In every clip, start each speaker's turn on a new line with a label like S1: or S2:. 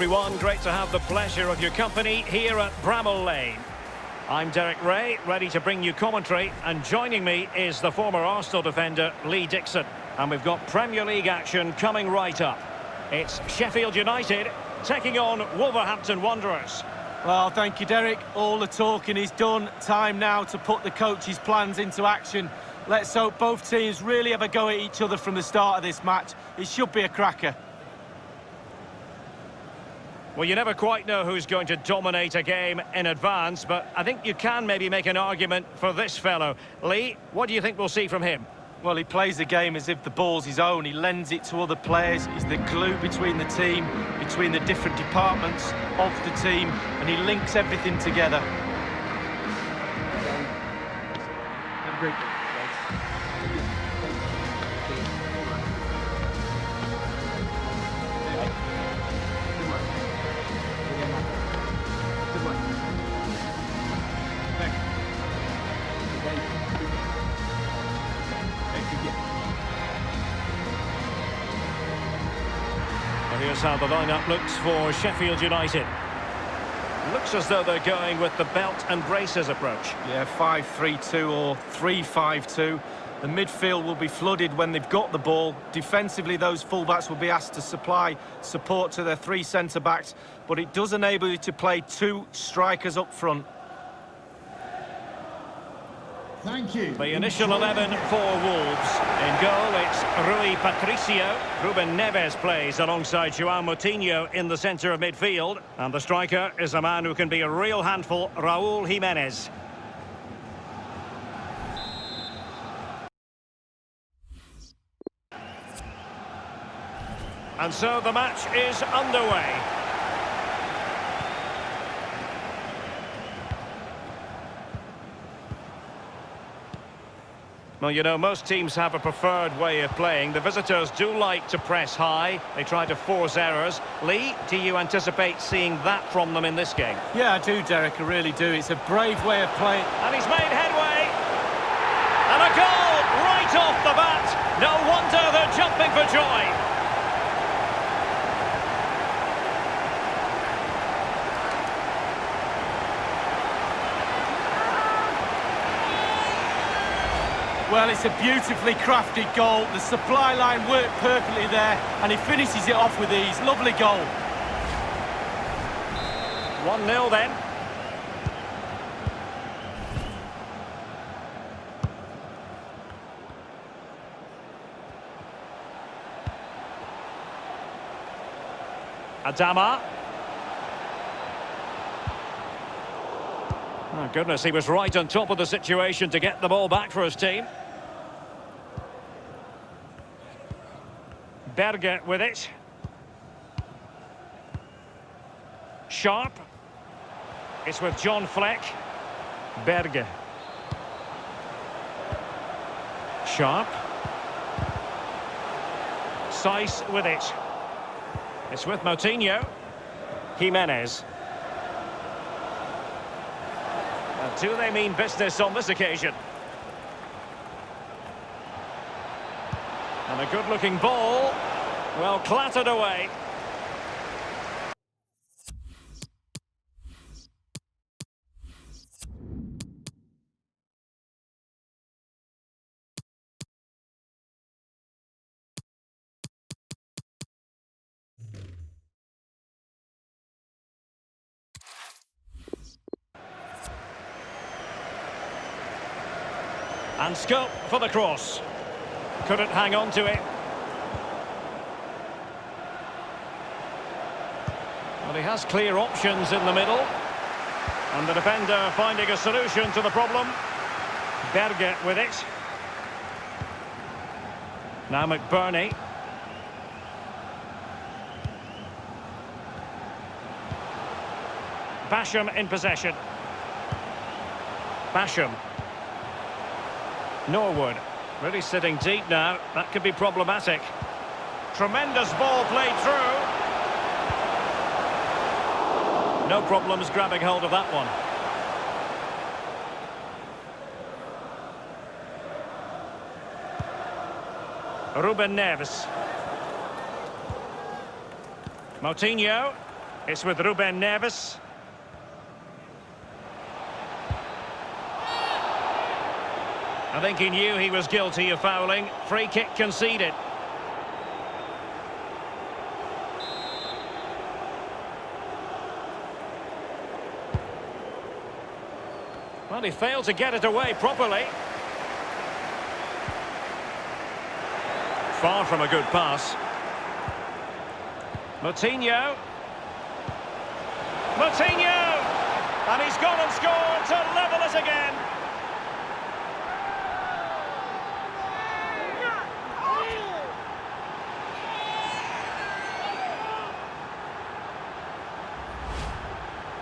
S1: everyone, great to have the pleasure of your company here at Bramall Lane. I'm Derek Ray, ready to bring you commentary, and joining me is the former Arsenal defender Lee Dixon. And we've got Premier League action coming right up. It's Sheffield United taking on Wolverhampton Wanderers.
S2: Well, thank you, Derek. All the talking is done. Time now to put the coach's plans into action. Let's hope both teams really have a go at each other from the start of this match. It should be a cracker.
S1: Well, you never quite know who's going to dominate a game in advance, but I think you can maybe make an argument for this fellow. Lee, what do you think we'll see from him?
S2: Well, he plays the game as if the ball's his own. He lends it to other players. He's the glue between the team, between the different departments of the team, and he links everything together.
S3: Have a great day.
S1: Here's how the lineup looks for Sheffield United. Looks as though they're going with the belt and braces approach.
S2: Yeah, 5-3-2 or 3-5-2. The midfield will be flooded when they've got the ball. Defensively, those fullbacks will be asked to supply support to their three centre-backs, but it does enable you to play two strikers up front.
S3: Thank you.
S1: The initial 11 for Wolves. In goal, it's Rui Patricio. Ruben Neves plays alongside João Moutinho in the centre of midfield. And the striker is a man who can be a real handful, Raúl Jiménez. And so the match is underway. Well, you know, most teams have a preferred way of playing. The visitors do like to press high. They try to force errors. Lee, do you anticipate seeing that from them in this game?
S2: Yeah, I do, Derek. I really do. It's a brave way of playing.
S1: And he's made headway. And a goal right off the bat. No wonder they're jumping for joy.
S2: Well, it's a beautifully crafted goal. The supply line worked perfectly there, and he finishes it off with ease. Lovely goal.
S1: 1-0 then. Adama. Oh, goodness, he was right on top of the situation to get the ball back for his team. Berge with it. Sharp. It's with John Fleck. Berge. Sharp. Saiss with it. It's with Moutinho. Jimenez. Do they mean business on this occasion? And a good-looking ball. Well, clattered away. And scope for the cross. Couldn't hang on to it. Well, he has clear options in the middle. And the defender finding a solution to the problem. Berge with it. Now McBurney. Basham in possession. Basham. Norwood, really sitting deep now. That could be problematic. Tremendous ball played through. No problems grabbing hold of that one. Ruben Neves. Moutinho. It's with Ruben Neves. I think he knew he was guilty of fouling. Free kick conceded. Well, he failed to get it away properly. Far from a good pass. Moutinho. Moutinho! And he's gone and scored to level it again.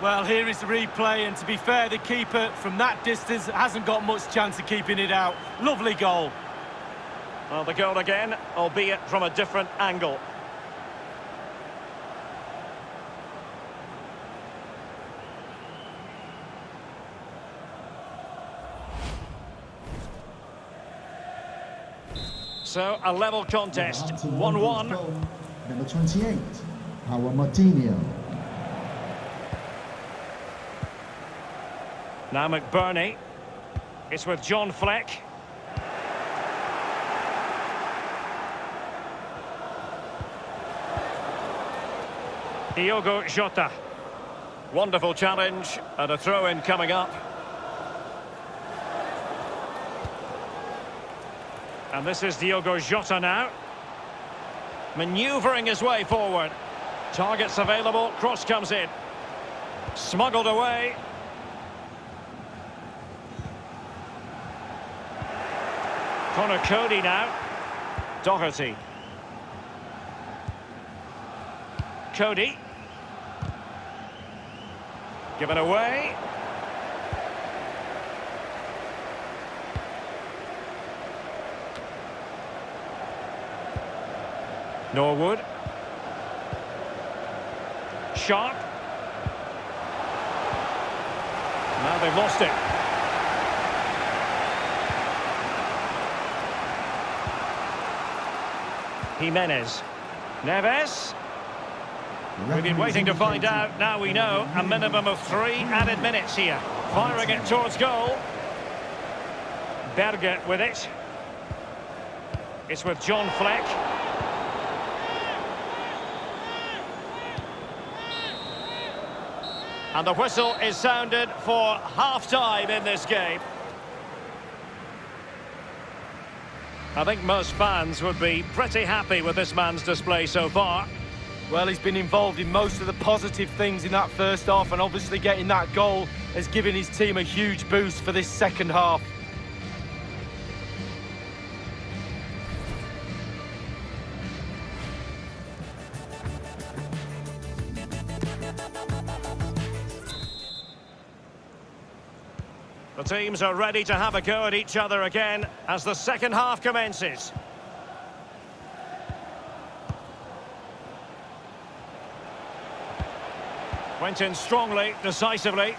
S2: Well, here is the replay, and to be fair, the keeper from that distance hasn't got much chance of keeping it out. Lovely goal.
S1: Well, the goal again, albeit from a different angle. So, a level contest, 1-1.
S3: Number 28, Power Martinho.
S1: Now McBurney. It's with John Fleck. Diogo Jota. Wonderful challenge and a throw-in coming up. And this is Diogo Jota now. Manoeuvring his way forward. Targets available, cross comes in. Smuggled away. Connor Cody now. Doherty. Cody. Given away. Norwood. Sharp. Now they've lost it. Jimenez. Neves. We've been waiting to find out. Now we know. A minimum of 3 added minutes here. Firing it towards goal. Berger with it. It's with John Fleck. And the whistle is sounded for half-time in this game. I think most fans would be pretty happy with this man's display so far.
S2: Well, he's been involved in most of the positive things in that first half, and obviously getting that goal has given his team a huge boost for this second half.
S1: The teams are ready to have a go at each other again as the second half commences. Went in strongly, decisively.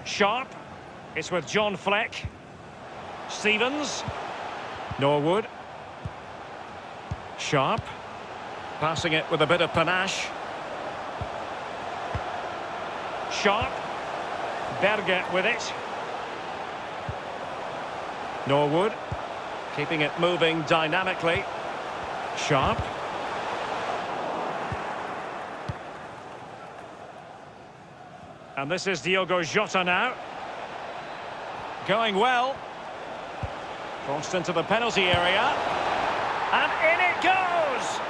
S1: Sharp. It's with John Fleck. Stevens. Norwood. Sharp. Passing it with a bit of panache. Sharp. Berger with it. Norwood. Keeping it moving dynamically. Sharp. And this is Diogo Jota now. Going well. Crossed into the penalty area. And in it goes!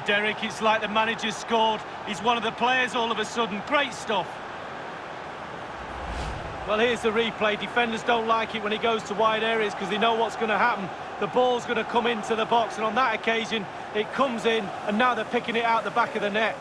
S2: Derek, it's like the manager scored. He's one of the players all of a sudden. Great stuff. Well, here's the replay. Defenders don't like it when he goes to wide areas because they know what's going to happen. The ball's going to come into the box, and on that occasion, it comes in, and now they're picking it out the back of the net.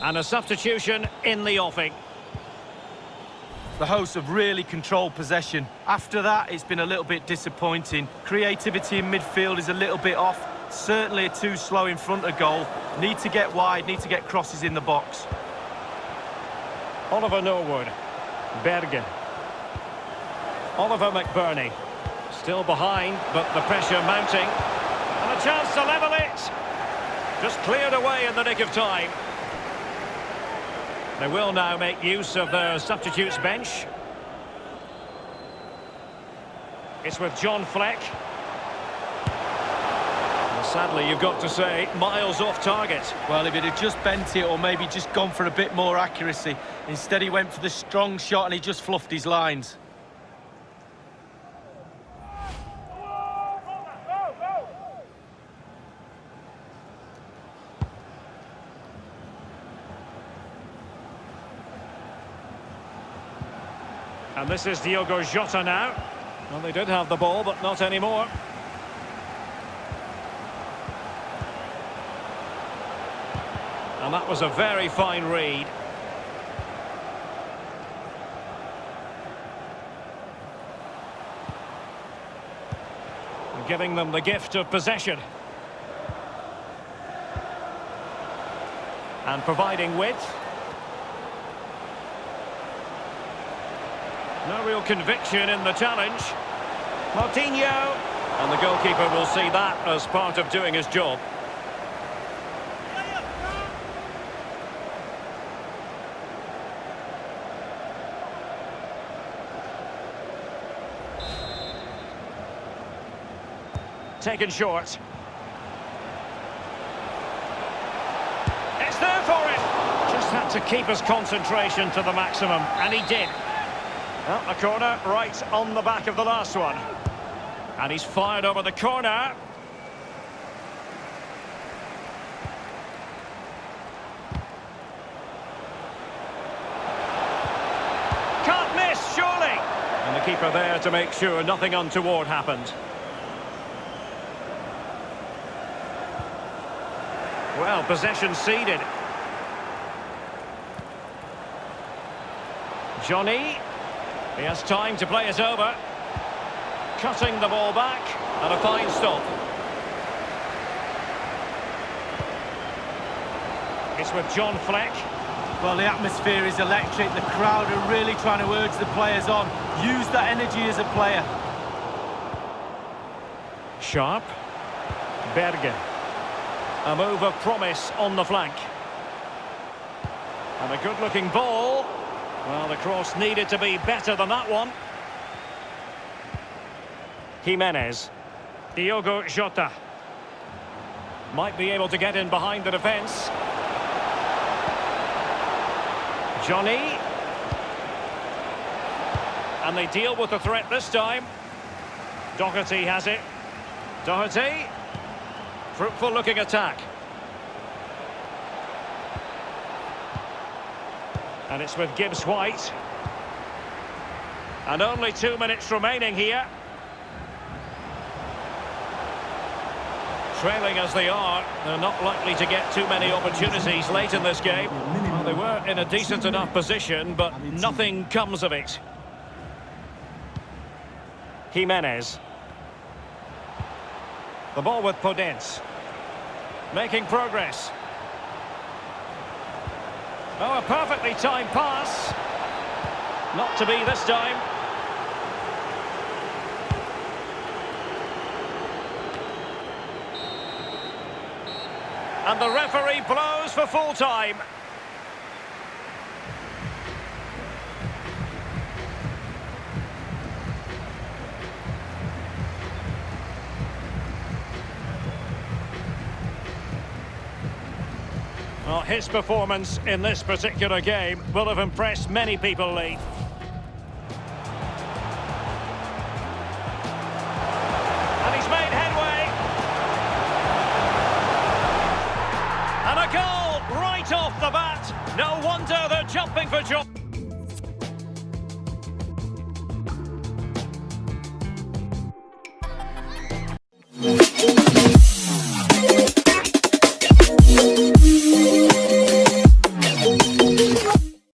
S1: And a substitution in the offing.
S2: The hosts have really controlled possession. After that, it's been a little bit disappointing. Creativity in midfield is a little bit off. Certainly too slow in front of goal. Need to get wide, need to get crosses in the box.
S1: Oliver Norwood. Bergen. Oliver McBurney. Still behind, but the pressure mounting. And a chance to level it. Just cleared away in the nick of time. They will now make use of their substitutes bench. It's with John Fleck. And sadly, you've got to say, miles off target.
S2: Well, if he'd have just bent it or maybe just gone for a bit more accuracy. Instead, he went for the strong shot and he just fluffed his lines.
S1: And this is Diogo Jota now. Well, they did have the ball, but not anymore. And that was a very fine read. Giving them the gift of possession. And providing width. No real conviction in the challenge. Martinho. And the goalkeeper will see that as part of doing his job. Taken short. It's there for him. Just had to keep his concentration to the maximum, and he did. Well, a corner right on the back of the last one. And he's fired over the corner. Can't miss, surely. And the keeper there to make sure nothing untoward happened. Well, possession ceded. Johnny. He has time to play it over. Cutting the ball back. And a fine stop. It's with John Fleck.
S2: Well, the atmosphere is electric. The crowd are really trying to urge the players on. Use that energy as a player.
S1: Sharp. Bergen. A move of promise on the flank. And a good-looking ball. Well, the cross needed to be better than that one. Jimenez. Diogo Jota. Might be able to get in behind the defence. Johnny. And they deal with the threat this time. Doherty has it. Doherty. Fruitful looking attack. And it's with Gibbs White. And only 2 minutes remaining here. Trailing as they are, they're not likely to get too many opportunities late in this game. Well, they were in a decent enough position, but nothing comes of it. Jimenez. The ball with Podence. Making progress. Oh, a perfectly timed pass. Not to be this time. And the referee blows for full time. Well, his performance in this particular game will have impressed many people, Lee. And he's made headway. And a goal right off the bat. No wonder they're jumping for joy.